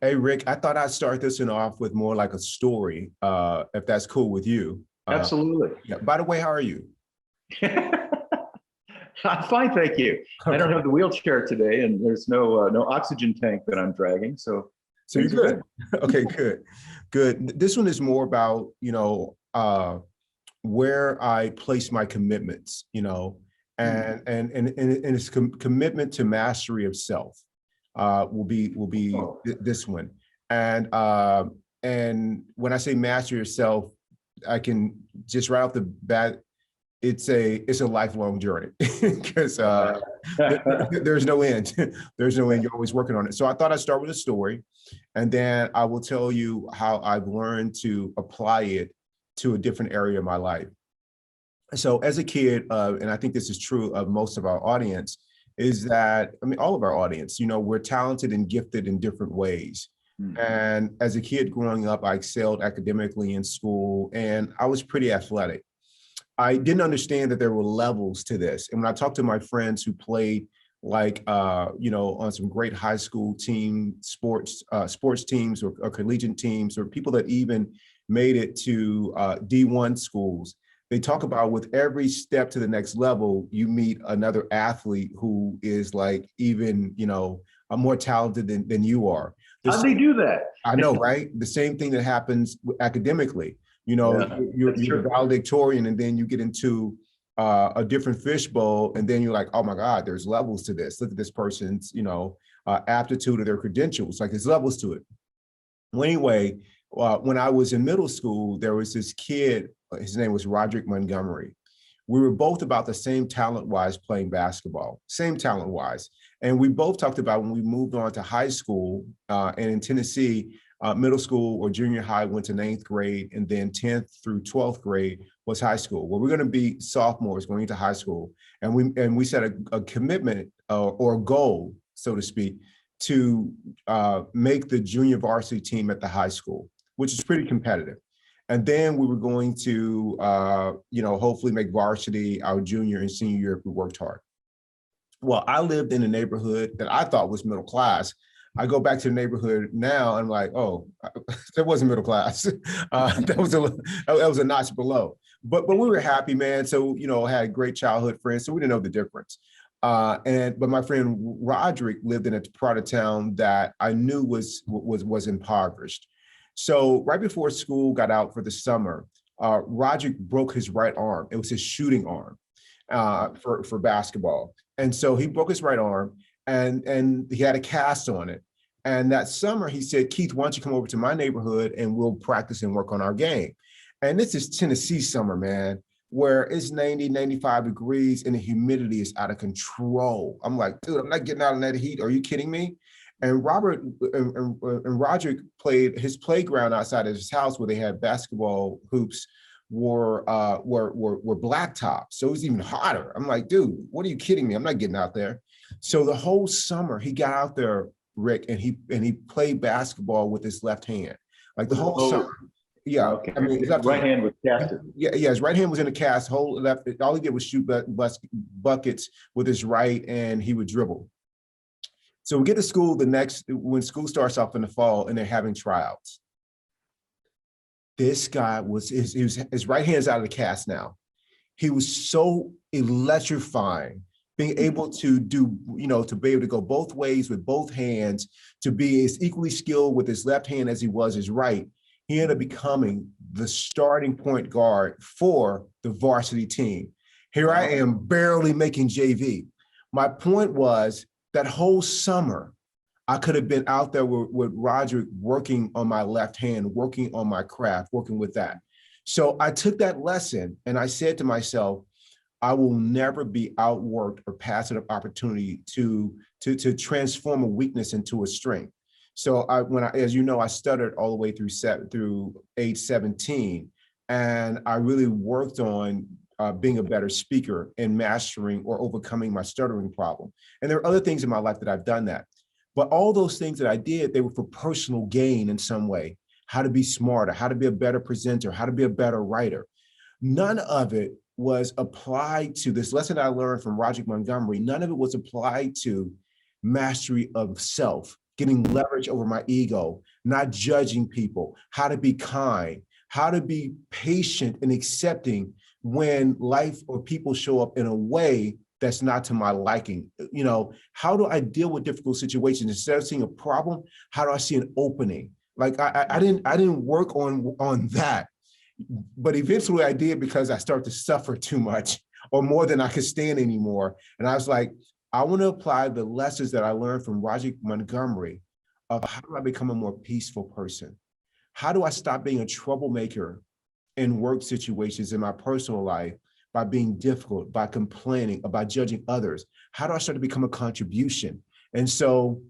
Hey, Rick, I thought I'd start this one off with more like a story, if that's cool with you. Absolutely. Yeah. By the way, how are you? I'm fine, thank you. I don't Okay. have the wheelchair today, and there's no oxygen tank that I'm dragging, so So you're things are good. good. Okay, good. Good. This one is more about, where I place my commitments, Hmm. and it's commitment to mastery of self, will be Oh, this one. And when I say mastery of self, I can just right off the bat, it's a lifelong journey because yeah. there's no end. There's no end. You're always working on it. So I thought I'd start with a story, and then I will tell you how I've learned to apply it to a different area of my life. So as a kid, and I think this is true of most of our audience, is that, I mean, all of our audience, we're talented and gifted in different ways. Hmm. And as a kid growing up, I excelled academically in school, and I was pretty athletic. I didn't understand that there were levels to this. And when I talked to my friends who played like, on some great high school team sports teams or collegiate teams, or people that even made it to D1 schools, they talk about with every step to the next level, you meet another athlete who is like even, more talented than you are. How'd This, they do that? I know, right? The same thing that happens academically. Yeah, that's You're true. valedictorian, and then you get into a different fishbowl, and then you're like, oh my God, there's levels to this. Look at this person's, aptitude or their credentials. Like there's levels to it. Well, anyway, when I was in middle school, there was this kid. His name was Roderick Montgomery. We were both about the same talent-wise playing basketball, same talent-wise. And we both talked about when we moved on to high school, and in Tennessee, middle school or junior high went to ninth grade, and then 10th through 12th grade was high school. Well, we're going to be sophomores going into high school. And we set a commitment, or a goal, so to speak, to make the junior varsity team at the high school, which is pretty competitive. And then we were going to, hopefully make varsity our junior and senior year if we worked hard. Well, I lived in a notchbelow that I thought was middle class. I go back to the neighborhood now, and I'm like, oh, that wasn't middle class. That was a notch below. But we were happy, man. So had great childhood friends, so we didn't know the difference. But my friend Roderick lived in a part of town that I knew was impoverished. So right before school got out for the summer, Roderick broke his right arm. It was his shooting arm, for basketball. And so he broke his right arm, and he had a cast on it. And that summer he said, Keith, why don't you come over to my neighborhood and we'll practice and work on our game. And this is Tennessee summer, man, where it's 90, 95 degrees and the humidity is out of control. I'm like, dude, I'm not getting out in that heat. Are you kidding me? And Roderick played his playground outside of his house where they had basketball hoops were blacktop. So it was even hotter. I'm like, dude, what are you kidding me? I'm not getting out there. So the whole summer he got out there, Rick, and he played basketball with his left hand. Like the whole Oh, summer. Yeah. okay. I mean, his His left right hand. hand was casted. Yeah, his right hand was in the cast. Whole left. All he did was shoot buckets with his right, and he would dribble. So we get to school when school starts off in the fall, and they're having tryouts. This guy his right hand's out of the cast now. He was so electrifying, being able to to be able to go both ways with both hands, to be as equally skilled with his left hand as he was his right. He ended up becoming the starting point guard for the varsity team. Here I Wow. am barely making JV. My point was that whole summer, I could have been out there with Roger working on my left hand, working on my craft, working with that. So I took that lesson and I said to myself, I will never be outworked or pass an opportunity to transform a weakness into a strength. So as you know, I stuttered all the way through age 17, and I really worked on being a better speaker and mastering or overcoming my stuttering problem. And there are other things in my life that I've done that. But all those things that I did, they were for personal gain in some way. How to be smarter, how to be a better presenter, how to be a better writer. None of it was applied to this lesson I learned from Roger Montgomery. None of it was applied to mastery of self getting leverage over my ego, not judging people, how to be kind, how to be patient and accepting when life or people show up in a way that's not to my liking. You know, how do I deal with difficult situations? Instead of seeing a problem, how do I see an opening? Like I didn't work on that, but eventually I did because I started to suffer too much or more than I could stand anymore. And I was like, I want to apply the lessons that I learned from Roger Montgomery of how do I become a more peaceful person? How do I stop being a troublemaker in work situations in my personal life by being difficult, by complaining, about judging others? How do I start to become a contribution? And so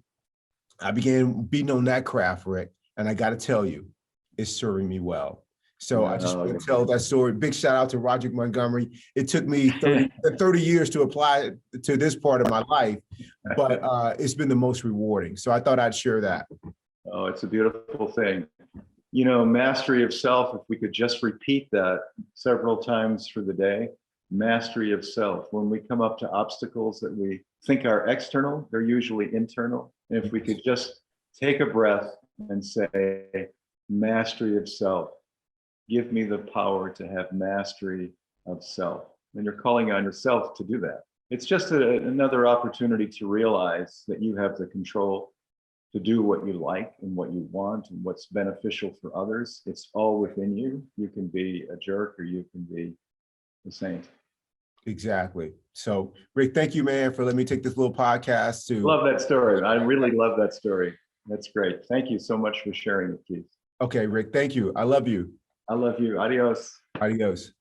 I began beating on that craft, Rick, and I got to tell you, it's serving me well. So I just want to tell that story. Big shout out to Roger Montgomery. It took me 30 years to apply it to this part of my life, but it's been the most rewarding. So I thought I'd share that. Oh, it's a beautiful thing. You know, mastery of self, if we could just repeat that several times for the day, mastery of self. When we come up to obstacles that we think are external, they're usually internal. And if we could just take a breath and say, mastery of self, give me the power to have mastery of self. And you're calling on yourself to do that. It's just another opportunity to realize that you have the control to do what you like and what you want and what's beneficial for others. It's all within you. You can be a jerk or you can be the saint. Exactly. So Rick, thank you, man, for letting me take this little podcast to. Love that story. I really love that story. That's great. Thank you so much for sharing it, Keith. Okay, Rick, thank you. I love you. I love you. Adios. Adios.